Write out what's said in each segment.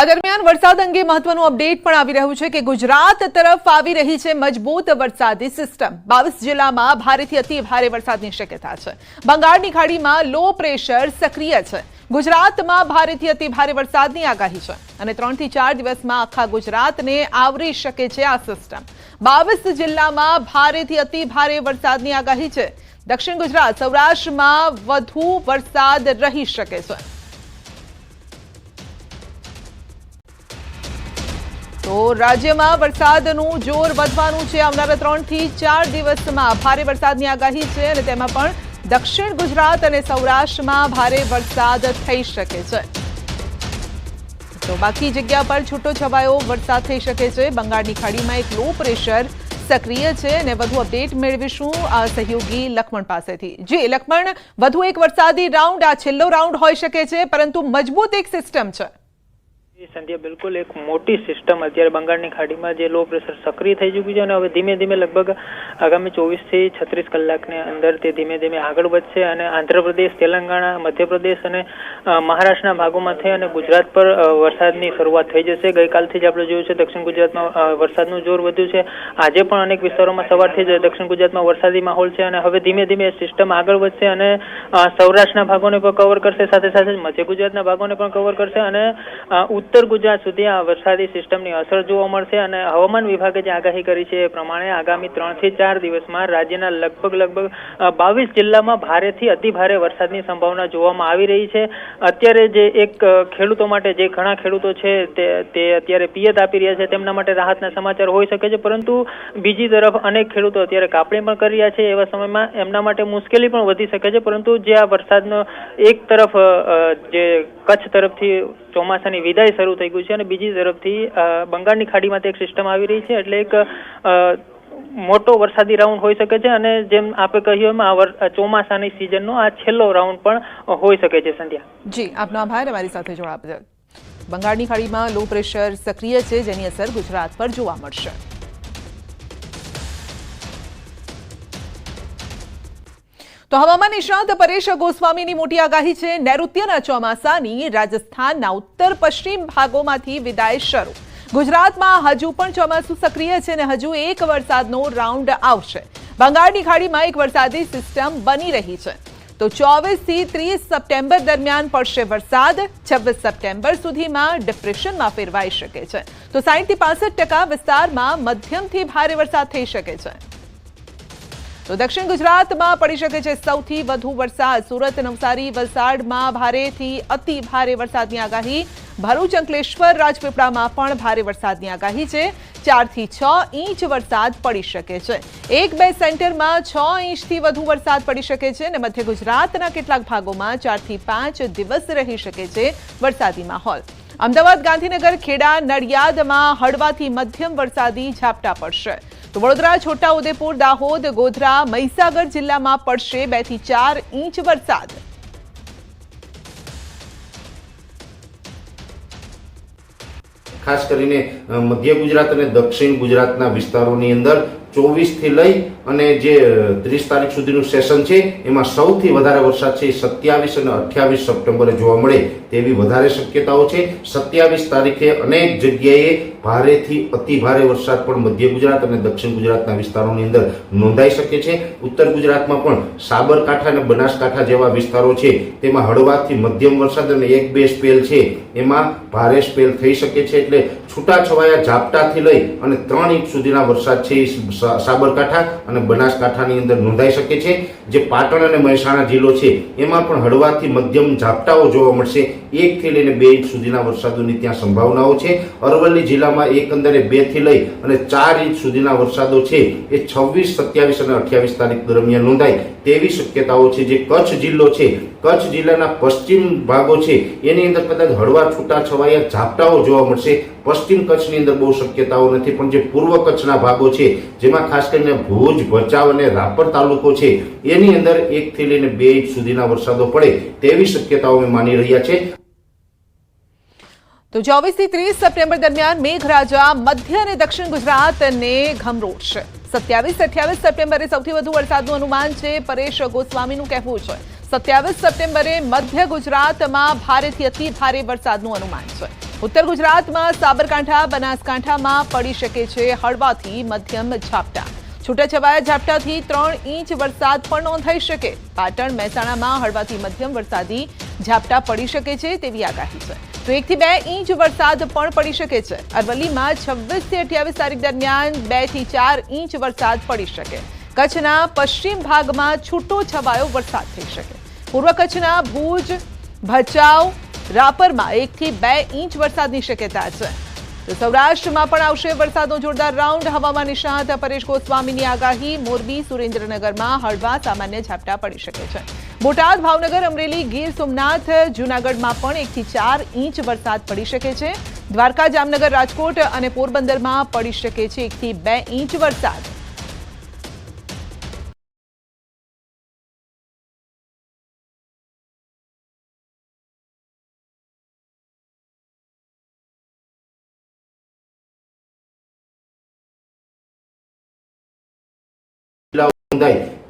આ દરમિયાન વરસાદ અંગે મહત્વનું અપડેટ પણ આવી રહ્યું છે કે ગુજરાત તરફ આવી રહી છે મજબૂત વરસાદી સિસ્ટમ। 22 જિલ્લામાં ભારેથી અતિ ભારે વરસાદની શક્યતા છે। બંગાળની ખાડીમાં લો પ્રેશર સક્રિય છે। ગુજરાતમાં ભારેથી અતિ ભારે વરસાદની આગાહી છે અને 3 થી 4 દિવસમાં આખા ગુજરાતને આવરી શકે છે આ સિસ્ટમ। 22 જિલ્લામાં ભારેથી અતિ ભારે વરસાદની આગાહી છે। દક્ષિણ ગુજરાત સૌરાષ્ટ્રમાં વધુ વરસાદ રહી શકે છે। તો રાજ્યમાં વરસાદનું જોર વધવાનું છે। આવનારા 3 થી 4 દિવસમાં ભારે વરસાદની આગાહી છે અને તેમાં પણ દક્ષિણ ગુજરાત અને સૌરાષ્ટ્રમાં ભારે વરસાદ થઈ શકે છે। તો બાકી જગ્યા પર છૂટો છવાયો વરસાદ થઈ શકે છે। બંગાળની ખાડીમાં એક લો પ્રેશર સક્રિય છે અને વધુ અપડેટ મેળવીશું આ સહયોગી લખમણ પાસેથી। જી લખમણ, વધુ એક વરસાદી રાઉન્ડ, આ છેલ્લો રાઉન્ડ હોઈ શકે છે, પરંતુ મજબૂત એક સિસ્ટમ છે। સંધ્યા, બિલકુલ એક મોટી સિસ્ટમ અત્યારે બંગાળની ખાડીમાં જે લો પ્રેશર સક્રિય થઈ ચૂક્યું છે અને હવે ધીમે ધીમે લગભગ આગામી 24 થી 36 કલાકની અંદર તે ધીમે ધીમે આગળ વધશે અને આંધ્રપ્રદેશ, તેલંગાણા, મધ્યપ્રદેશ અને મહારાષ્ટ્રના ભાગોમાંથી અને ગુજરાત પર વરસાદની શરૂઆત થઈ જશે। ગઈકાલથી જ આપણે જોયું છે દક્ષિણ ગુજરાતમાં વરસાદનું જોર વધ્યું છે। આજે પણ અનેક વિસ્તારોમાં સવારથી જ દક્ષિણ ગુજરાતમાં વરસાદી માહોલ છે અને હવે ધીમે ધીમે સિસ્ટમ આગળ વધશે અને સૌરાષ્ટ્રના ભાગોને પણ કવર કરશે, સાથે સાથે મધ્ય ગુજરાતના ભાગોને પણ કવર કરશે અને ઉત્તર ગુજરાત સુધી આ વરસાદી સિસ્ટમની અસર જોવા મળશે અને હવામાન વિભાગે જે આગાહી કરી છે એ પ્રમાણે આગામી 3 થી 4 દિવસમાં રાજ્યના લગભગ 22 જિલ્લામાં ભારેથી અતિ ભારે વરસાદની સંભાવના જોવામાં આવી રહી છે। અત્યારે જે એક ખેડૂતો માટે, જે ઘણા ખેડૂતો છે તે અત્યારે પિયત આપી રહ્યા છે, તેમના માટે રાહતના સમાચાર હોઈ શકે છે, પરંતુ બીજી તરફ અનેક ખેડૂતો અત્યારે કાપણી પણ કરી રહ્યા છે। એવા સમયમાં એમના માટે મુશ્કેલી પણ વધી શકે છે, પરંતુ જે આ વરસાદનો એક તરફ જે કચ્છ તરફથી ચોમાસાની વિદાય શરૂ થઈ ગઈ છે અને બીજી તરફથી બંગાળની ખાડીમાં એક સિસ્ટમ આવી રહી છે, એટલે એક મોટો વરસાદી રાઉન્ડ હોઈ શકે છે અને જેમ આપણે કહ્યું એમ આ ચોમાસાની સિઝનનો આ છેલ્લો રાઉન્ડ પણ હોઈ શકે છે। સંધ્યા જી, આપનો આભાર અમારી સાથે જોડાવા બદલ। બંગાળની ખાડીમાં લો પ્રેશર સક્રિય છે, જેની અસર ગુજરાત પર જોવા મળશે। તો હવામાન નિષ્ણાત પરેશ ગોસ્વામીની મોટી આગાહી છે। નૈઋત્યના ચોમાસાની રાજસ્થાનના ઉત્તર પશ્ચિમ ભાગોમાંથી વિદાય શરૂ। ગુજરાતમાં હજુ પણ ચોમાસું સક્રિય છે અને હજુ એક વરસાદનો રાઉન્ડ આવશે। બંગાળની ખાડીમાં એક વરસાદી સિસ્ટમ બની રહી છે। તો 24 થી 30 સપ્ટેમ્બર દરમિયાન પડશે વરસાદ। 26 સપ્ટેમ્બર સુધીમાં ડિપ્રેશનમાં ફેરવાઈ શકે છે। તો 60 થી 65% વિસ્તારમાં મધ્યમથી ભારે વરસાદ થઈ શકે છે। તો દક્ષિણ ગુજરાતમાં પડી શકે છે સૌથી વધુ વરસાદ। સુરત, નવસારી, વલસાડમાં ભારેથી અતિ ભારે વરસાદની આગાહી। ભરૂચ, અંકલેશ્વર, રાજપીપળામાં પણ ભારે વરસાદની આગાહી છે। 4 થી 6 ઇંચ વરસાદ પડી શકે છે। 1-2 સેન્ટરમાં 6 ઇંચથી વધુ વરસાદ પડી શકે છે અને મધ્ય ગુજરાતના કેટલાક ભાગોમાં 4 થી 5 દિવસ રહી શકે છે વરસાદી માહોલ। અમદાવાદ, ગાંધીનગર, ખેડા, નડિયાદમાં હળવાથી મધ્યમ વરસાદી ઝાપટા પડશે। તો વડોદરા, છોટાઉદેપુર, દાહોદ, ગોધરા, મહીસાગર જિલ્લામાં પડશે 2 થી 4 ઇંચ વરસાદ। ખાસ કરીને મધ્ય ગુજરાત અને દક્ષિણ ગુજરાતના વિસ્તારોની અંદર 24 થી લઈ અને જે 30 તારીખ સુધીનું સેશન છે એમાં સૌથી વધારે વરસાદ છે 27 અને 28 સપ્ટેમ્બરે જોવા મળે તેવી વધારે શક્યતાઓ છે। 27 તારીખે અનેક જગ્યાએ ભારેથી અતિ ભારે વરસાદ પણ મધ્ય ગુજરાત અને દક્ષિણ ગુજરાતના વિસ્તારોની અંદર નોંધાઈ શકે છે। ઉત્તર ગુજરાતમાં પણ સાબરકાંઠા અને બનાસકાંઠા જેવા વિસ્તારો છે તેમાં હળવાથી મધ્યમ વરસાદ અને 1-2 સ્પેલ છે એમાં ભારે સ્પેલ થઈ શકે છે। એટલે છૂટાછવાયા ઝાપટાથી લઈ અને 3 ઇંચ સુધીના વરસાદ છે સાબરકાંઠા અને બનાસકાંઠાની અંદર નોંધાઈ શકે છે। જે પાટણ અને મહેસાણા જિલ્લો છે એમાં પણ હળવાથી મધ્યમ ઝાપટાઓ જોવા મળશે। 1 થી લઈને 2 ઇંચ સુધીના વરસાદોની ત્યાં સંભાવનાઓ છે। અરવલ્લી જિલ્લામાં એકંદરે 2 થી લઈ અને 4 ઇંચ સુધીના વરસાદો છે એ 26, 27 અને 28 તારીખ દરમિયાન નોંધાય તેવી શક્યતાઓ છે। જે કચ્છ જિલ્લો છે, કચ્છ જિલ્લાના પશ્ચિમ ભાગો છે એની અંદર કદાચ હળવા છૂટાછવાયા ઝાપટાઓ જોવા મળશે। પશ્ચિમ કચ્છની અંદર બહુ શક્યતાઓ નથી, પણ જે પૂર્વ કચ્છના ભાગો છે જેમાં ખાસ કરીને ભુજ, ભચાઉ અને રાપર તાલુકો છે એની અંદર 1 થી લઈને 2 ઇંચ સુધીના વરસાદો પડે તેવી શક્યતાઓ અમે માની રહ્યા છે। તો 24 થી 30 સપ્ટેમ્બર દરમિયાન મેઘરાજા મધ્ય અને દક્ષિણ ગુજરાતને ઘમરોળશે। 27-28 સપ્ટેમ્બરે સૌથી વધુ વરસાદનું અનુમાન છે। પરેશ ગોસ્વામીનું કહેવું છે 27 સપ્ટેમ્બરે મધ્ય ગુજરાતમાં ભારેથી અતિ ભારે વરસાદનું અનુમાન છે। ઉત્તર ગુજરાતમાં સાબરકાંઠા બનાસકાંઠામાં પડી શકે છે હળવાથી મધ્યમ ઝાપટા. છૂટાછવાયા ઝાપટાથી 3 ઇંચ વરસાદ પણ નોંધાઈ શકે. પાટણ મહેસાણામાં હળવાથી મધ્યમ વરસાદી ઝાપટા પડી શકે છે તેવી આગાહી છે. તો 1 થી 2 ઇંચ વરસાદ પણ પડી શકે છે. અરવલ્લીમાં 26 થી 28 તારીખ દરમિયાન 2 થી 4 ઇંચ વરસાદ પડી શકે. કચ્છના પશ્ચિમ ભાગમાં છૂટો છવાયો વરસાદ થઈ શકે. પૂર્વ કચ્છના ભુજ, ભચાઉ, રાપરમાં 1 થી 2 ઇંચ વરસાદની શક્યતા છે. તો સૌરાષ્ટ્રમાં પણ આવશે વરસાદનો જોરદાર રાઉન્ડ. હવામાન નિષ્ણાત પરેશ ગોસ્વામીની આગાહી. મોરબી, સુરેન્દ્રનગરમાં હળવા સામાન્ય ઝાપટા પડી શકે છે. બોટાદ, ભાવનગર, અમરેલી, ગીર સોમનાથ, જૂનાગઢમાં પણ 1 થી 4 ઇંચ વરસાદ પડી શકે છે. દ્વારકા, જામનગર, રાજકોટ અને પોરબંદરમાં પડી શકે છે 1 થી 2 ઇંચ વરસાદ.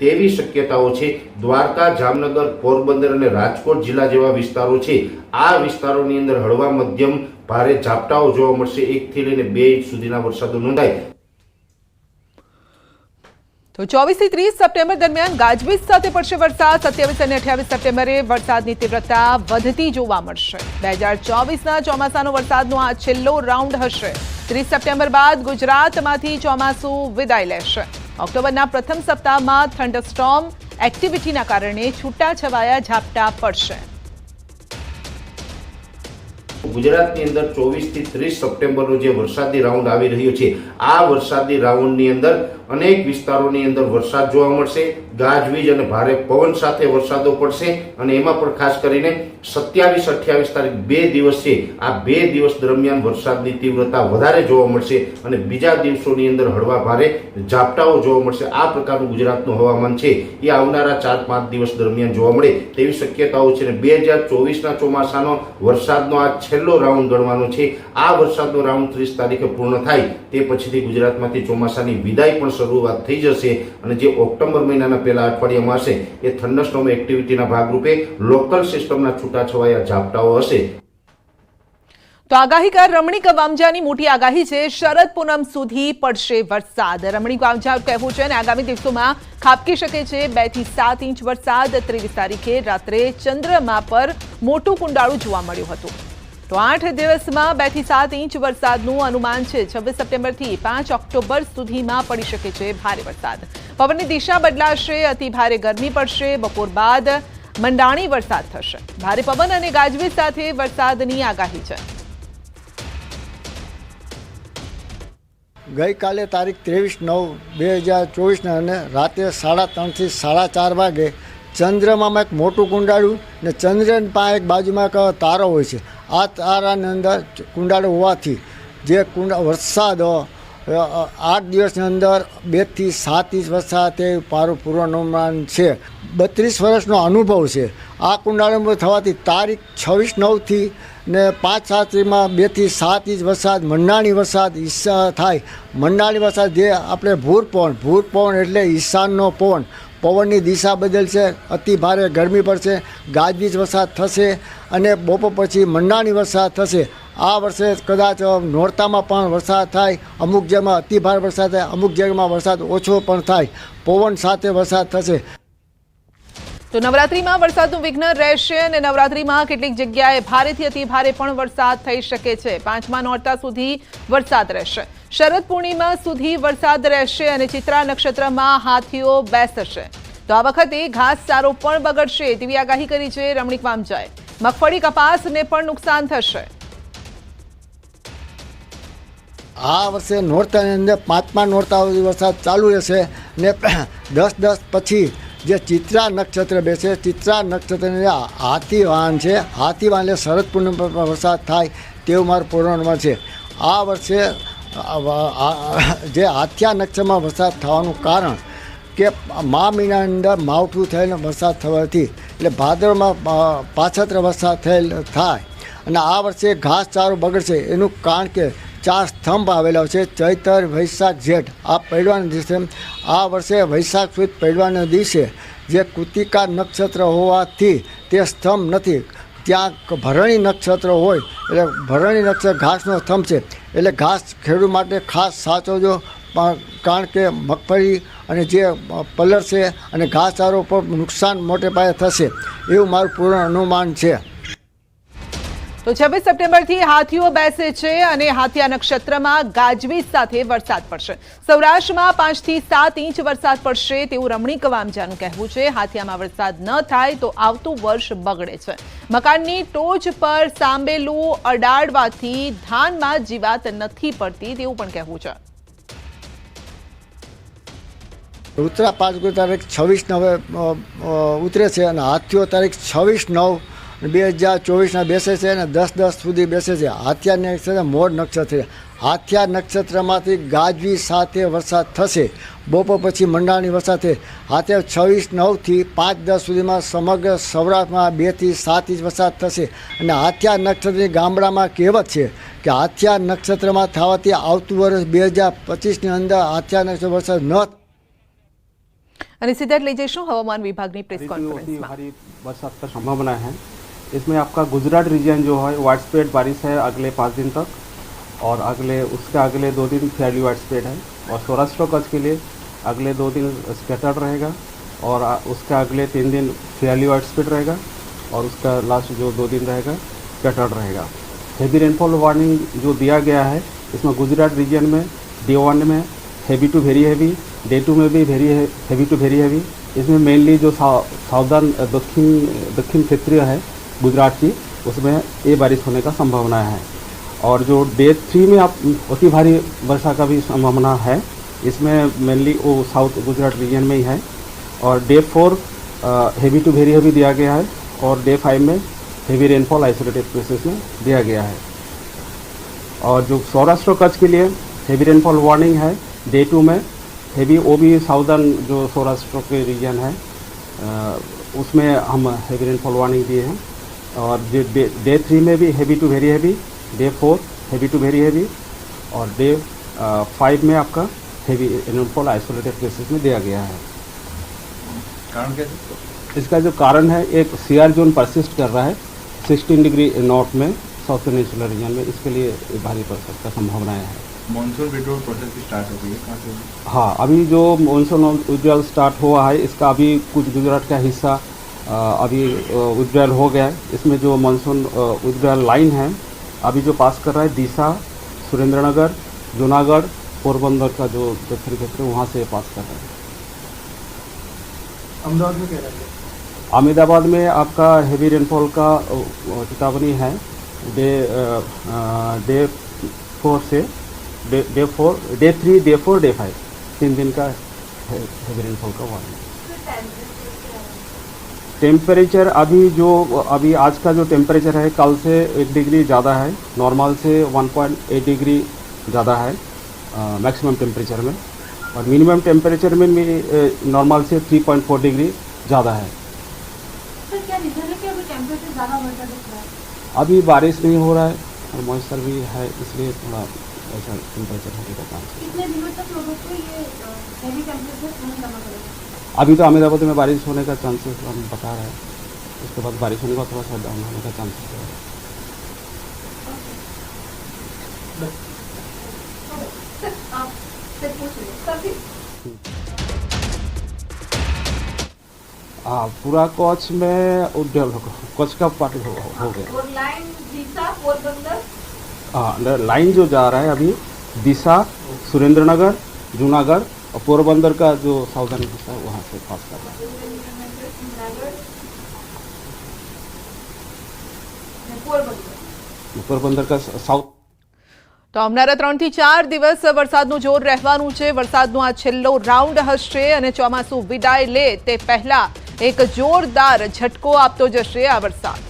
તેવી શક્યતાઓ છે. દ્વારકા, જામનગર, પોરબંદર અને રાજકોટ જિલ્લા જેવા વિસ્તારો છે. આ વિસ્તારોની અંદર હળવા મધ્યમ ભારે ઝાપટાઓ જોવા મળશે. 1 થી લઈને 2 ઇંચ સુધીના વરસાદો નોંધાય. તો 24 થી 30 સપ્ટેમ્બર દરમિયાન ગાજવીજ સાથે પડશે વરસાદ. 27 અને 28 સપ્ટેમ્બરે વરસાદની તીવ્રતા વધતી જોવા મળશે. 2024ના ચોમાસાનો વરસાદનો આ છેલ્લો રાઉન્ડ હશે. 30 સપ્ટેમ્બર બાદ ગુજરાતમાંથી ચોમાસું વિદાય લેશે. ઓક્ટોબરના પ્રથમ સપ્તાહમાં થંડરસ્ટોર્મ એક્ટિવિટીના કારણે છૂટાછવાયા ઝાપટા પડશે. ગુજરાતની અંદર 24 થી 30 સપ્ટેમ્બરનો જે વરસાદી રાઉન્ડ આવી રહ્યો છે, આ વરસાદી રાઉન્ડની અંદર અનેક વિસ્તારોની અંદર વરસાદ જોવા મળશે. ગાજવીજ અને ભારે પવન સાથે વરસાદો પડશે અને એમાં પણ ખાસ કરીને 27-28 તારીખ 2 દિવસ છે. આ 2 દિવસ દરમિયાન વરસાદની તીવ્રતા વધારે જોવા મળશે અને બીજા દિવસોની અંદર હળવા ભારે ઝાપટાઓ જોવા મળશે. આ પ્રકારનું ગુજરાતનું હવામાન છે એ આવનારા 4-5 દિવસ દરમિયાન જોવા મળે તેવી શક્યતાઓ છે. અને 2024ના ચોમાસાનો વરસાદનો આ છેલ્લો રાઉન્ડ ગણવાનો છે. આ વરસાદનો રાઉન્ડ 30 તારીખે પૂર્ણ થાય તે પછીથી ગુજરાતમાંથી ચોમાસાની વિદાય પણ શરૂઆત થઈ જશે અને જે ઓક્ટોબર મહિનાના પહેલા અઠવાડિયામાં હશે એ થંડરસ્ટોર્મ એક્ટિવિટીના ભાગરૂપે લોકલ સિસ્ટમના છૂટાછવાયા ઝાપટાઓ હશે. તો આગાહીકાર રમણીક વામજાની મોટી આગાહી છે. શરદ પૂનમ સુધી પડશે વરસાદ. રમણીક વામજા કહેવું છે અને આગામી દિવસોમાં ખાબકી શકે છે 2 થી 7 ઇંચ વરસાદ. 23 તારીખે રાત્રે ચંદ્રમા પર મોટું કુંડાળું જોવા મળ્યું હતું. તો 8 દિવસમાં 2 થી 7 ઇંચ વરસાદનું અનુમાન છે. 26 સપ્ટેમ્બરથી 5 ઓક્ટોબર સુધીમાં પડી શકે છે ભારે વરસાદ. પવનની દિશા બદલાશે. અતિ ભારે ગરમી પડશે. બપોર બાદ મંડાણી વરસાદ થશે. ભારે પવન અને ગાજવીજ સાથે વરસાદની આગાહી છે. ગઈકાલે તારીખ 23/9/2024 અને રાત્રે 3:30 થી 4:30 વાગે ચંદ્રમામાં એક મોટું કુંડાળું ને ચંદ્રની પાસે એક બાજુમાં એક તારો હોય છે. આ તારાની અંદર કુંડાળું હોવાથી જે વરસાદ 8 દિવસની અંદર 2 થી 7 ઇંચ વરસાદ તે મારું પૂર્વાનુમાન છે. 32 વર્ષનો અનુભવ છે. આ કુંડાળું થવાથી તારીખ 26/9 ને 5/7માં 2 થી 7 ઇંચ વરસાદ મંડાણી વરસાદ થાય. મંડાણી વરસાદ જે આપણે ભૂર પવન એટલે ઈશાનનો પવન. પવનની દિશા બદલશે. અતિ ભારે ગરમી પડશે. ગાજવીજ વરસાદ થશે અને બપોર પછી મંડાણી વરસાદ થશે. આ વર્ષે કદાચ નોરતામાં પણ વરસાદ થાય. અમુક જગ્યામાં અતિ ભારે વરસાદ થાય. અમુક જગ્યામાં વરસાદ ઓછો પણ થાય. પવન સાથે વરસાદ થશે. તો નવરાત્રીમાં વરસાદનું વિઘ્ન રહેશે અને નવરાત્રીમાં કેટલીક જગ્યાએ ભારેથી અતિ ભારે પણ વરસાદ થઈ શકે છે. 5મા નોરતા સુધી વરસાદ રહેશે. શરદ પૂર્ણિમા સુધી વરસાદ રહેશે અને ચિત્રા નક્ષત્રમાં હાથીઓ બેસશે. તો આ વખતે ઘાસચારો પણ બગડશે તેવી આગાહી કરી છે રમણીક વામજાએ. મગફળી, કપાસને પણ નુકસાન થશે. આ વર્ષે નોરતાની અંદર 5મા નોરતા સુધી વરસાદ ચાલુ રહેશે ને 10 પછી જે ચિત્રા નક્ષત્ર બેસે. ચિત્રા નક્ષત્રની હાથી વાહન છે. હાથી વાહન એટલે શરદ પૂનમ પર વરસાદ થાય તેવું મારું પૂર્વાનુમાન છે. આ વર્ષે જે હાથિયા નક્ષત્રમાં વરસાદ થવાનું કારણ કે મા મહિનાની અંદર માવઠું થયેલો વરસાદ થવાથી એટલે ભાદરમાં પાછત્ર વરસાદ થાય અને આ વર્ષે ઘાસચારો બગડશે. એનું કારણ કે 4 સ્તંભ આવેલા છે. ચૈતર, વૈશાખ, જેઠ આ પડવાના દિવસે. આ વર્ષે વૈશાખ સુદ પડવાના દિવસે જે કૃતિકા નક્ષત્ર હોવાથી તે સ્તંભ નથી. ત્યાં ભરણી નક્ષત્ર હોય એટલે ભરણી નક્ષત્ર ઘાસનો સ્તંભ છે એટલે ઘાસ ખેડૂત માટે ખાસ સાચવજો કારણ કે મગફળી અને જે પલર છે અને ઘાસચારો પર નુકસાન મોટે પાયે થશે એવું મારું પૂર્ણ અનુમાન છે। તો 26 સપ્ટેમ્બરથી હાથીઓ બેસે છે અને હાથિયા નક્ષત્રમાં ગાજવીજ સાથે વરસાદ પડશે। સૌરાષ્ટ્રમાં 5 થી 7 ઇંચ વરસાદ પડશે તેવું રમણીક વામજાનું કહેવું છે। હાથિયામાં વરસાદ ન થાય તો આવતું વર્ષ બગડે છે। મકાનની ટોચ પર સાંબેલું અડાડવાથી ધાનમાં જીવાત નથી પડતી તેવું પણ કહેવું છે। ઉત્તરા 5 તારીખ 26 ઉતરે છે અને હાથીઓ તારીખ 26/9/2024 બેસે છે અને 10/10 સુધી બેસે છે। હાથિયા નક્ષત્ર મોર નક્ષત્ર છે। હાથિયા નક્ષત્રમાંથી ગાજવી સાથે વરસાદ થશે। બપોર પછી મંડાણી વરસાદ છે। હાથિયા 26/9 થી 5/10 સુધીમાં સમગ્ર સૌરાષ્ટ્રમાં 2 થી 7 ઇંચ વરસાદ થશે અને હાથિયા નક્ષત્રની ગામડામાં કહેવત છે કે હાથિયા નક્ષત્રમાં થવાથી આવતું વર્ષ 2025ની અંદર હાથિયા નક્ષત્ર વરસાદ ન અને સીધા લઈ જઈશું હવામાન વિભાગની પ્રેસ કોન્ફરન્સમાં। भारी बरसात का संभावना है। इसमें आपका गुजरात रीजन जो है वाइड स्प्रेड बारिश है अगले 5 दिन तक और उसके अगले 2 दिन फेयरली वाइड स्प्रेड है और सौराष्ट्र कच्छ के लिए अगले 2 दिन स्कैटर्ड रहेगा और उसका अगले 3 दिन फेयरली वाइड स्प्रेड रहेगा और उसका लास्ट जो 2 दिन रहेगा स्कैटर्ड रहेगा। हेवी रेनफॉल वार्निंग जो दिया गया है इसमें गुजरात रीजन में डे 1 में heavy to very heavy, day 2 में भी हेवी टू वेरी हेवी। इसमें मेनली जो साउदर्न दक्षिण क्षेत्रीय है गुजरात की उसमें ये बारिश होने का संभावना है और जो डे 3 में आप अति भारी वर्षा का भी संभावना है। इसमें मेनली वो साउथ गुजरात रीजन में ही है और day 4 heavy to very heavy दिया गया है और डे 5 में हेवी रेनफॉल आइसोलेटेड प्लेसेस में दिया गया है। और जो सौराष्ट्र कच्छ के लिए हेवी रेनफॉल वार्निंग है डे 2 में हेवी, वो भी साउदर्न जो सौराष्ट्र के रीजन है उसमें हम हेवी रेनफॉल वार्निंग दिए हैं और डे 3 में भी heavy to very heavy, day 4 heavy to very heavy और डे 5 में आपका हेवी रेनफॉल आइसोलेटेड प्लेसेस में दिया गया है। कारण क्या है? इसका जो कारण है एक सीआर जोन परसिस्ट कर रहा है 16 डिग्री नॉर्थ में साउथ पेनिनसुला रीजन में, इसके लिए भारी बरसात का संभावनाएं हैं। मॉनसून विड्रॉल प्रोसेस भी स्टार्ट हो गई है कहाँ से? हाँ, अभी जो मॉनसून विड्रॉल स्टार्ट हुआ है इसका अभी कुछ गुजरात का हिस्सा अभी विड्रॉल हो गया है। इसमें जो मॉनसून विड्रॉल लाइन है अभी जो पास कर रहा है डीसा, सुरेंद्रनगर, जूनागढ़, पोरबंदर का जो दक्षिणी क्षेत्र वहाँ से पास कर रहा है। अहमदाबाद में क्या रहता है? अहमदाबाद में आपका हेवी रेनफॉल का चेतावनी है डे 4 से डे 3, डे 4, डे 5 3 दिन का हेवी रेनफॉल का वार्निंग। टेम्परेचर अभी आज का जो टेम्परेचर है कल से 1 डिग्री ज़्यादा है, नॉर्मल से 1.8 डिग्री ज़्यादा है मैक्सिमम टेम्परेचर में और मिनिमम टेम्परेचर में नॉर्मल से 3.4 डिग्री ज़्यादा है। सर क्या रीजन है कि अभी टेम्परेचर ज़्यादा बढ़ता दिख रहा है? अभी बारिश नहीं हो रहा है और मॉइस्चर भी है इसलिए थोड़ा ऐसा टेम्परेचर होने का चांस है। कितने दिनों तक लोगों को ये हेवी टेम्परेचर नहीं जमा करेगा? अभी तो अहमदाबाद में बारिश होने का चांसेस हम बता रहे हैं, उसके बाद बारिश होने का थोड़ा सा डाउन होने का चांसेस है। सर आप से पूछ लो सभी। हाँ, पूरा कच्छ में उड्डयन कच्छ का पार्ट हो गया। और लाइन डीसा पोरबंदर हाँ, लाइन जो जा रहा है अभी दिशा, सुरेंद्रनगर, जूनागढ़ और पोरबंदर का जो साउदर्न हिस्सा है वहाँ से पास कर रहा है। पोरबंदर का साउथ। તો આવનારા 3 થી 4 દિવસ વરસાદનું જોર રહેવાનું છે। વરસાદનો આ છેલ્લો રાઉન્ડ હશે અને ચોમાસું વિદાય લે તે પહેલા એક જોરદાર ઝટકો આપતો જશે આ વરસાદ।